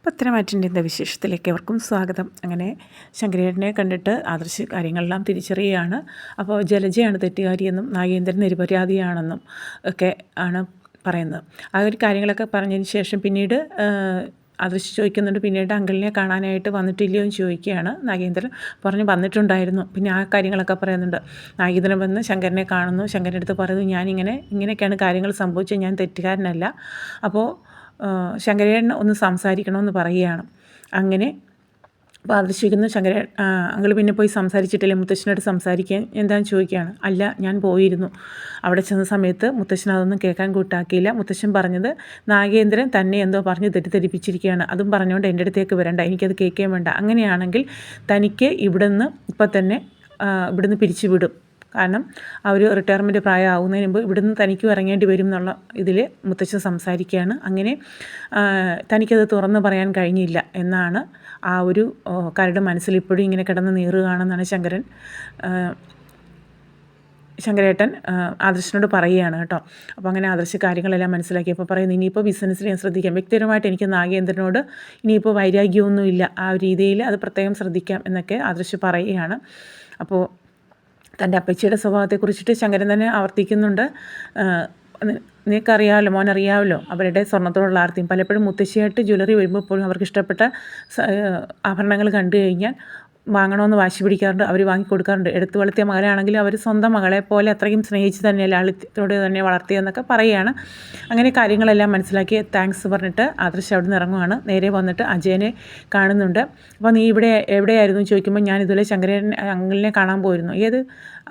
പത്തനംതിട്ട എന്ന വിശേഷത്തിലേക്ക് എവർക്കും സ്വാഗതം. അങ്ങനെ ശങ്കരേട്ടനെ കണ്ടിട്ട് ആദർശ് കാര്യങ്ങളെല്ലാം തിരിച്ചറിയുകയാണ്. അപ്പോൾ ജലജയാണ് തെറ്റുകാരിയെന്നും നാഗേന്ദ്രൻ നിരപരാധിയാണെന്നും ഒക്കെ ആണ് പറയുന്നത്. ആ ഒരു കാര്യങ്ങളൊക്കെ പറഞ്ഞതിന് ശേഷം പിന്നീട് ആദർശ് ചോദിക്കുന്നുണ്ട്, പിന്നീട് അങ്കിളിനെ കാണാനായിട്ട് വന്നിട്ടില്ലയോ എന്ന് ചോദിക്കുകയാണ്. നാഗേന്ദ്രൻ പറഞ്ഞു വന്നിട്ടുണ്ടായിരുന്നു. പിന്നെ ആ കാര്യങ്ങളൊക്കെ പറയുന്നുണ്ട്. നാഗേന്ദ്രൻ വന്ന് ശങ്കരനെ കാണുന്നു. ശങ്കരൻ്റെ അടുത്ത് പറയുന്നു, ഇങ്ങനെയൊക്കെയാണ് കാര്യങ്ങൾ സംഭവിച്ചത്, ഞാൻ തെറ്റുകാരനല്ല. അപ്പോൾ ശങ്കരേട്ടൻ ഒന്ന് സംസാരിക്കണമെന്ന് പറയുകയാണ്. അങ്ങനെ അപ്പോൾ ആദർശിക്കുന്നു, അങ്കിൾ പിന്നെ പോയി സംസാരിച്ചിട്ടില്ല, മുത്തശ്ശനോട് സംസാരിക്കാൻ എന്താണെന്ന് ചോദിക്കുകയാണ്. അല്ല, ഞാൻ പോയിരുന്നു. അവിടെ ചെന്ന സമയത്ത് മുത്തശ്ശൻ അതൊന്നും കേൾക്കാൻ കൂട്ടാക്കിയില്ല. മുത്തശ്ശൻ പറഞ്ഞത് നാഗേന്ദ്രൻ തന്നെ എന്തോ പറഞ്ഞ് തെറ്റിദ്ധരിപ്പിച്ചിരിക്കുകയാണ്, അതും പറഞ്ഞുകൊണ്ട് എൻ്റെ അടുത്തേക്ക് വരണ്ട, എനിക്കത് കേൾക്കാൻ വേണ്ട, അങ്ങനെയാണെങ്കിൽ തനിക്ക് ഇവിടുന്ന് ഇപ്പം തന്നെ ഇവിടുന്ന് പിരിച്ചു വിടും, കാരണം ആ ഒരു റിട്ടയർമെൻറ്റ് പ്രായമാവുന്നതിന് മുമ്പ് ഇവിടുന്ന് തനിക്കും ഇറങ്ങേണ്ടി വരും എന്നുള്ള ഇതിൽ മുത്തച്ഛൻ സംസാരിക്കുകയാണ്. അങ്ങനെ തനിക്കത് തുറന്ന് പറയാൻ കഴിഞ്ഞില്ല എന്നാണ് ആ ഒരു കരട് മനസ്സിൽ ഇപ്പോഴും ഇങ്ങനെ കിടന്ന് നീറുകയാണെന്നാണ് ശങ്കരേട്ടൻ ആദർശിനോട് പറയുകയാണ് കേട്ടോ. അപ്പോൾ അങ്ങനെ ആദർശ് കാര്യങ്ങളെല്ലാം മനസ്സിലാക്കിയപ്പോൾ പറയുന്നു, ഇനിയിപ്പോൾ ബിസിനസ്സിൽ ഞാൻ ശ്രദ്ധിക്കാം, വ്യക്തിപരമായിട്ട് എനിക്ക് നാഗേന്ദ്രനോട് ഇനിയിപ്പോൾ വൈരാഗ്യമൊന്നുമില്ല, ആ ഒരു രീതിയിൽ അത് പ്രത്യേകം ശ്രദ്ധിക്കാം എന്നൊക്കെ ആദർശ് പറയുകയാണ്. അപ്പോൾ തൻ്റെ അപ്പച്ചിയുടെ സ്വഭാവത്തെക്കുറിച്ചിട്ട് ശങ്കരൻ തന്നെ ആവർത്തിക്കുന്നുണ്ട്. നിനക്കറിയാമല്ലോ, മോനറിയാമല്ലോ അവരുടെ സ്വർണ്ണത്തോടുള്ള ആർത്തിയും. പലപ്പോഴും മുത്തശ്ശിയായിട്ട് ജ്വല്ലറി വരുമ്പോൾ പോലും അവർക്ക് ഇഷ്ടപ്പെട്ട ആഭരണങ്ങൾ കണ്ടു കഴിഞ്ഞാൽ വാങ്ങണമെന്ന് വാശി പിടിക്കാറുണ്ട്, അവർ വാങ്ങിക്കൊടുക്കാറുണ്ട്. എടുത്തു വളർത്തിയ മകളാണെങ്കിലും അവർ സ്വന്തം മകളെ പോലെ അത്രയും സ്നേഹിച്ച് തന്നെ ലാളിത്യത്തോടെ തന്നെ വളർത്തിയെന്നൊക്കെ പറയുകയാണ്. അങ്ങനെ കാര്യങ്ങളെല്ലാം മനസ്സിലാക്കി താങ്ക്സ് പറഞ്ഞിട്ട് ആദർശ് അവിടെ നിന്ന് ഇറങ്ങുകയാണ്. നേരെ വന്നിട്ട് അജയനെ കാണുന്നുണ്ട്. അപ്പോൾ നീ എവിടെയായിരുന്നു ചോദിക്കുമ്പോൾ ഞാൻ ഇതുപോലെ ശങ്കരൻ അങ്കിളിനെ കാണാൻ പോയിരുന്നു.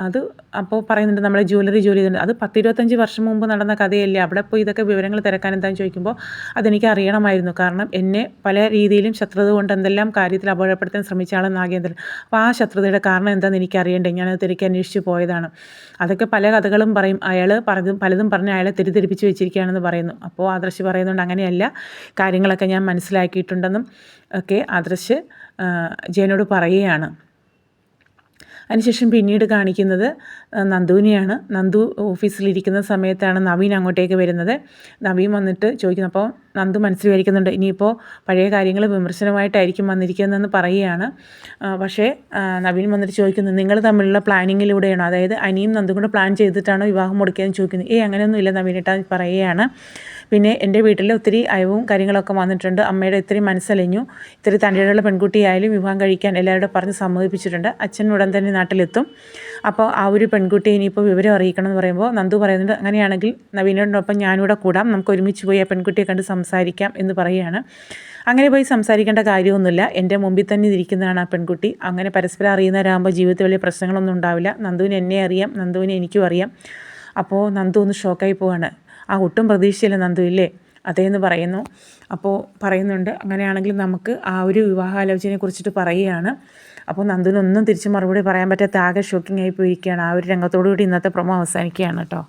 അത് അപ്പോൾ പറയുന്നുണ്ട്, നമ്മളെ ജോലി ചെയ്തിട്ടുണ്ട്, അത് 10-25 വർഷം മുമ്പ് നടന്ന കഥയല്ലേ, അവിടെ പോയി ഇതൊക്കെ വിവരങ്ങൾ തിരക്കാൻ എന്താണെന്ന് ചോദിക്കുമ്പോൾ അതെനിക്ക് അറിയണമായിരുന്നു, കാരണം എന്നെ പല രീതിയിലും ശത്രുത കൊണ്ട് എന്തെല്ലാം കാര്യത്തിൽ അപകടപ്പെടുത്താൻ ശ്രമിച്ച ആളെന്ന് നാഗേന്ദ്രൻ. അപ്പോൾ ആ ശത്രുതയുടെ കാരണം എന്താണെന്ന് എനിക്ക് അറിയണ്ടേ, ഞാനത് തിരക്കി അന്വേഷിച്ച് പോയതാണ്. അതൊക്കെ പല കഥകളും പറയും, അയാൾ പലതും പറഞ്ഞ് അയാളെ തെറ്റിദ്ധരിപ്പിച്ച് വെച്ചിരിക്കുകയാണെന്ന് പറയുന്നു. അപ്പോൾ ആദർശ് പറയുന്നുണ്ട്, അങ്ങനെയല്ല, കാര്യങ്ങളൊക്കെ ഞാൻ മനസ്സിലാക്കിയിട്ടുണ്ടെന്നും ഒക്കെ ആദർശ് ജയനോട് പറയുകയാണ്. അതിനുശേഷം പിന്നീട് കാണിക്കുന്നത് നന്ദുവിനെയാണ്. നന്ദു ഓഫീസിലിരിക്കുന്ന സമയത്താണ് നവീൻ അങ്ങോട്ടേക്ക് വരുന്നത്. നവീൻ വന്നിട്ട് ചോദിക്കുന്നു. അപ്പോൾ നന്ദു മനസ്സിൽ വിചാരിക്കുന്നുണ്ട്, ഇനിയിപ്പോൾ പഴയ കാര്യങ്ങൾ വിമർശനമായിട്ടായിരിക്കും വന്നിരിക്കുന്നതെന്ന് പറയുകയാണ്. പക്ഷേ നവീൻ വന്നിട്ട് ചോദിക്കുന്നു, നിങ്ങൾ തമ്മിലുള്ള പ്ലാനിങ്ങിലൂടെയാണോ, അതായത് അനിയും നന്ദും കൂടെ പ്ലാൻ ചെയ്തിട്ടാണോ വിവാഹം മുടക്കിയതെന്ന് ചോദിക്കുന്നു. അങ്ങനെയൊന്നും ഇല്ല നവീനേട്ടാ പറയുകയാണ്. പിന്നെ എൻ്റെ വീട്ടിൽ ഒത്തിരി അയവും കാര്യങ്ങളൊക്കെ വന്നിട്ടുണ്ട്, അമ്മയുടെ ഇത്തിരി മനസ്സലിഞ്ഞു, ഇത്തിരി തൻ്റെയുള്ള പെൺകുട്ടിയായാലും വിവാഹം കഴിക്കാൻ എല്ലാവരോടും പറഞ്ഞ് സമ്മതിപ്പിച്ചിട്ടുണ്ട്, അച്ഛൻ ഉടൻ തന്നെ നാട്ടിലെത്തും, അപ്പോൾ ആ ഒരു പെൺകുട്ടിയെ ഇനിയിപ്പോൾ വിവരം അറിയിക്കണം എന്ന് പറയുമ്പോൾ നന്ദു പറയുന്നുണ്ട്, അങ്ങനെയാണെങ്കിൽ നവീനോടൊപ്പം ഞാനിവിടെ കൂടാം, നമുക്ക് ഒരുമിച്ച് പോയി ആ പെൺകുട്ടിയെ കണ്ട് സംസാരിക്കാം എന്ന് പറയുകയാണ്. അങ്ങനെ പോയി സംസാരിക്കേണ്ട കാര്യമൊന്നുമില്ല, എൻ്റെ മുമ്പിൽ തന്നെ ഇരിക്കുന്നതാണ് ആ പെൺകുട്ടി, അങ്ങനെ പരസ്പരം അറിയുന്നവരാകുമ്പോൾ ജീവിതത്തിൽ വലിയ പ്രശ്നങ്ങളൊന്നും ഉണ്ടാവില്ല, നന്ദുവിന് എന്നെ അറിയാം, നന്ദുവിനെ എനിക്കും അറിയാം. അപ്പോൾ നന്ദു ഒന്ന് ഷോക്കായി പോവാണ്. ഒട്ടും പ്രതീക്ഷയില്ല നന്ദു ഇല്ലേ, അതേന്ന് പറയുന്നു. അപ്പോൾ പറയുന്നുണ്ട്, അങ്ങനെയാണെങ്കിൽ നമുക്ക് ആ ഒരു വിവാഹാലോചനയെ കുറിച്ചിട്ട് പറയുകയാണ്. അപ്പോൾ നന്ദുവിനൊന്നും തിരിച്ച് മറുപടി പറയാൻ പറ്റാത്ത ആകെ ഷോക്കിംഗ് ആയി പോയിരിക്കുകയാണ്. ആ ഒരു രംഗത്തോടുകൂടി ഇന്നത്തെ പ്രൊമോ അവസാനിക്കുകയാണ് കേട്ടോ.